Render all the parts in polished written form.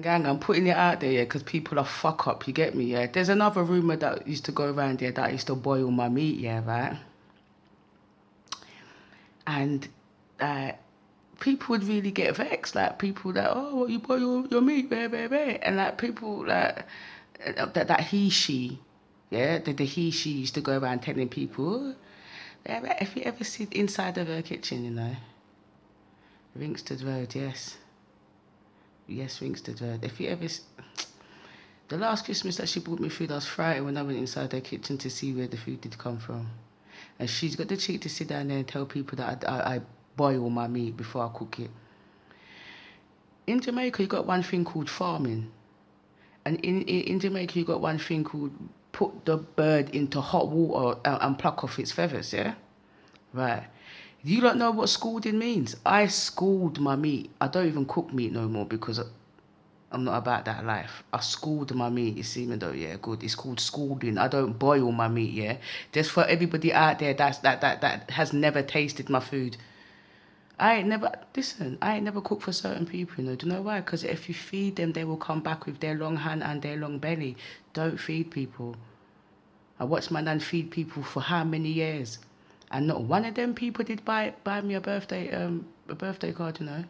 Gang, I'm putting it out there, yeah, because people are fuck up, you get me, yeah? There's another rumour that used to go around there that I used to boil my meat, yeah, right? And uh, people would really get vexed, like people that, oh, what, you boil your meat, and like people like, that he, she, yeah, the he, she used to go around telling people, oh, yeah, if you ever sit inside of her kitchen, you know, Ringsted Road, yes. Yes, Ringsted Road. If you ever... The last Christmas that she brought me food, I was frightened when I went inside her kitchen to see where the food did come from. And she's got the cheek to sit down there and tell people that I boil my meat before I cook it. In Jamaica, you got one thing called farming. And in Jamaica, you got one thing called put the bird into hot water and pluck off its feathers, yeah? Right. You don't know what scalding means. I scald my meat. I don't even cook meat no more because I'm not about that life. I scald my meat, you see me though, yeah, good. It's called scalding. I don't boil my meat, yeah. Just for everybody out there that has never tasted my food. I ain't never cooked for certain people, you know. Do you know why? Because if you feed them, they will come back with their long hand and their long belly. Don't feed people. I watched my nan feed people for how many years? And not one of them people did buy me a birthday card, you know.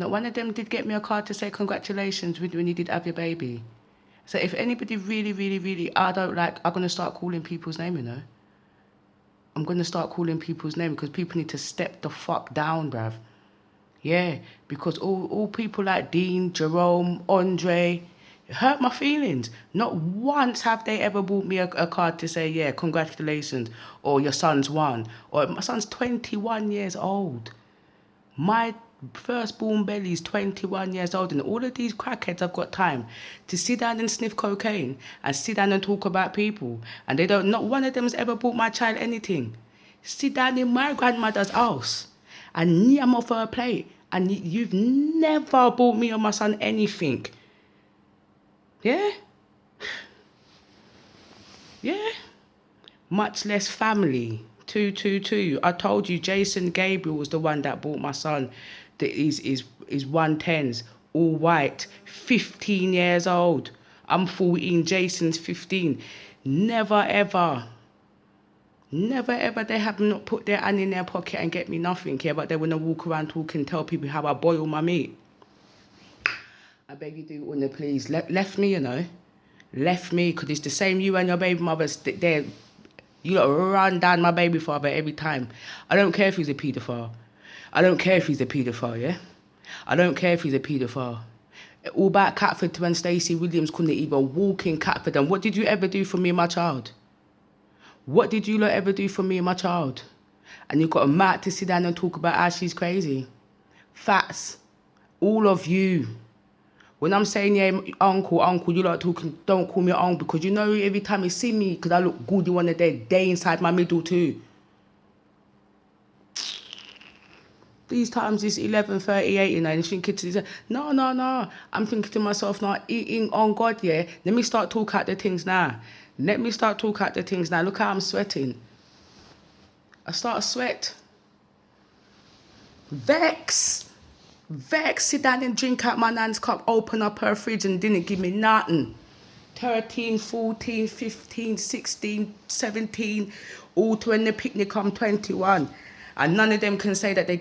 Not one of them did get me a card to say congratulations when you did have your baby. So if anybody really, really, really, I don't like, I'm going to start calling people's name, you know. I'm going to start calling people's name because people need to step the fuck down, bruv. Yeah, because all people like Dean, Jerome, Andre, it hurt my feelings. Not once have they ever bought me a card to say, yeah, congratulations, or your son's won, or my son's 21 years old. My firstborn belly is 21 years old, and all of these crackheads have got time to sit down and sniff cocaine and sit down and talk about people. And they don't, not one of them has ever bought my child anything. Sit down in my grandmother's house and yam off her plate, and you've never bought me or my son anything. Yeah? Yeah? Much less family. 222. I told you Jason Gabriel was the one that bought my son. That is 110s, all white, 15 years old. I'm 14, Jason's 15. Never ever they have not put their hand in their pocket and get me nothing, yeah, but they want to walk around talking, tell people how I boil my meat. I beg you do, Una, please. Left me, you know. Left me, because it's the same you and your baby mothers there. You lot run down my baby father every time. I don't care if he's a paedophile. I don't care if he's a paedophile, yeah? I don't care if he's a paedophile. All about Catford when Stacey Williams couldn't even walk in Catford. And what did you ever do for me and my child? What did you lot ever do for me and my child? And you've got a mouth to sit down and talk about how she's crazy. Facts. All of you. When I'm saying, yeah, uncle, you lot talking, don't call me uncle, because you know every time you see me, because I look good, you want to day inside my middle too. These times it's 11:38, you know, and thinking to no. I'm thinking to myself now, eating on God, yeah. Let me start talk out the things now. Look how I'm sweating. I start to sweat. Vex, sit down and drink out my nan's cup, open up her fridge and didn't give me nothing. 13, 14, 15, 16, 17, all to when the picnic come 21. And none of them can say that they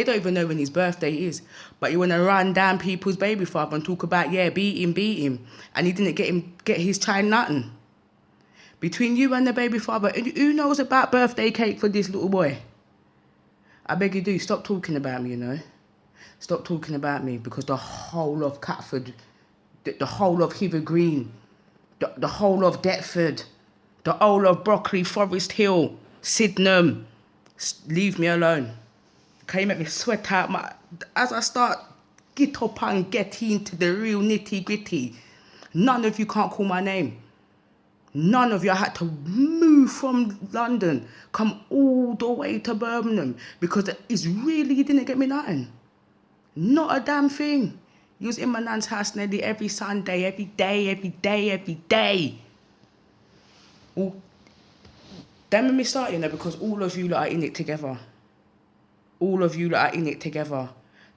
don't even know when his birthday is. But you want to run down people's baby father and talk about, yeah, beat him. And he didn't get his child nothing. Between you and the baby father, who knows about birthday cake for this little boy? I beg you do, stop talking about me, you know. Stop talking about me, because the whole of Catford, the whole of Hither Green, the whole of Deptford, the whole of Brockley, Forest Hill, Sydenham, leave me alone. Can you make me sweat out as I start get up and get into the real nitty gritty? None of you can't call my name. None of you had to move from London, come all the way to Birmingham, because it's really, you didn't get me nothing. Not a damn thing. You was in my nan's house nearly every Sunday, every day. All, don't make me start, you know, because all of you lot are in it together.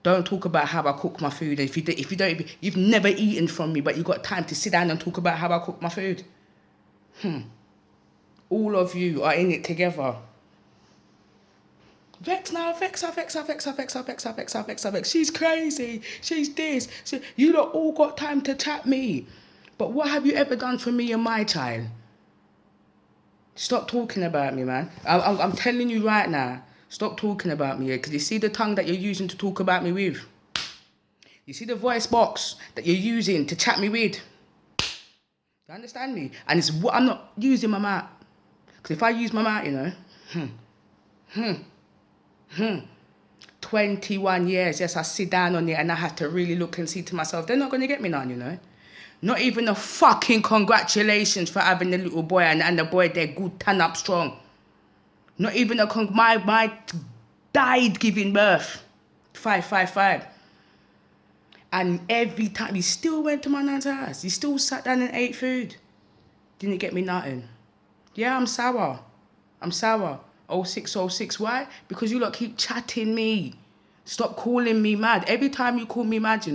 Don't talk about how I cook my food. If you don't, you've never eaten from me, but you got time to sit down and talk about how I cook my food. All of you are in it together. Vex now, vex her, vex her, vex her, vex her, vex her, vex her, vex her, vex. She's crazy. She's this. You lot all got time to chat me. But what have you ever done for me and my child? Stop talking about me, man. I'm telling you right now. Stop talking about me, because you see the tongue that you're using to talk about me with? You see the voice box that you're using to chat me with? You understand me? And it's what I'm not using my mouth. Because if I use my mouth, 21 years, yes, I sit down on it and I have to really look and see to myself, they're not going to get me none, Not even a fucking congratulations for having the little boy and the boy there good, turn up strong. Not even my died giving birth. 555. And every time he still went to my nan's house. He still sat down and ate food. Didn't get me nothing. Yeah, I'm sour. 0606. Why? Because you lot keep chatting me. Stop calling me mad. Every time you call me mad,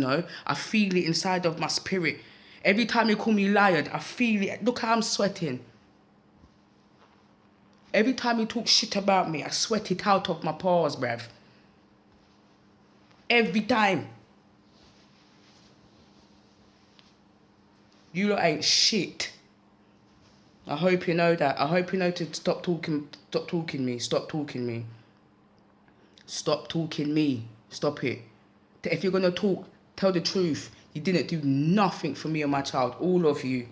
I feel it inside of my spirit. Every time you call me liar, I feel it. Look how I'm sweating. Every time you talk shit about me, I sweat it out of my pores, bruv. Every time. You lot ain't shit. I hope you know that. I hope you know to stop talking me. Stop talking me. Stop talking me. Stop it. If you're going to talk, tell the truth. You didn't do nothing for me or my child. All of you.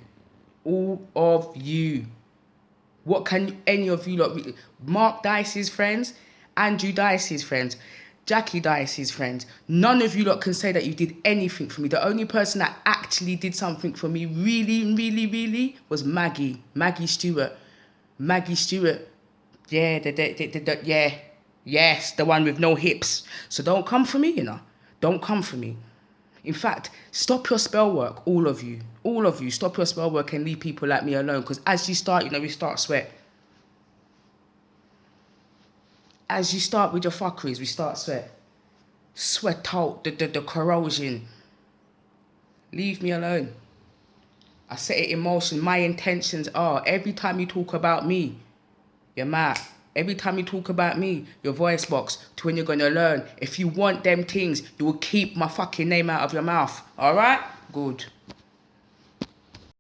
All of you. What can any of you lot... Mark Dice's friends, Andrew Dice's friends, Jackie Dice's friends. None of you lot can say that you did anything for me. The only person that actually did something for me really, really, really was Maggie. Maggie Stewart. Maggie Stewart. Yeah, yeah. Yes, the one with no hips. So don't come for me, Don't come for me. In fact, stop your spell work, all of you. All of you, stop your spell work and leave people like me alone. Because as you start, we start sweat. As you start with your fuckeries, we start sweat. Sweat out the corrosion. Leave me alone. I set it in motion. My intentions are, every time you talk about me, you're mad. Every time you talk about me, your voice box, to when you're going to learn. If you want them things, you will keep my fucking name out of your mouth. All right? Good.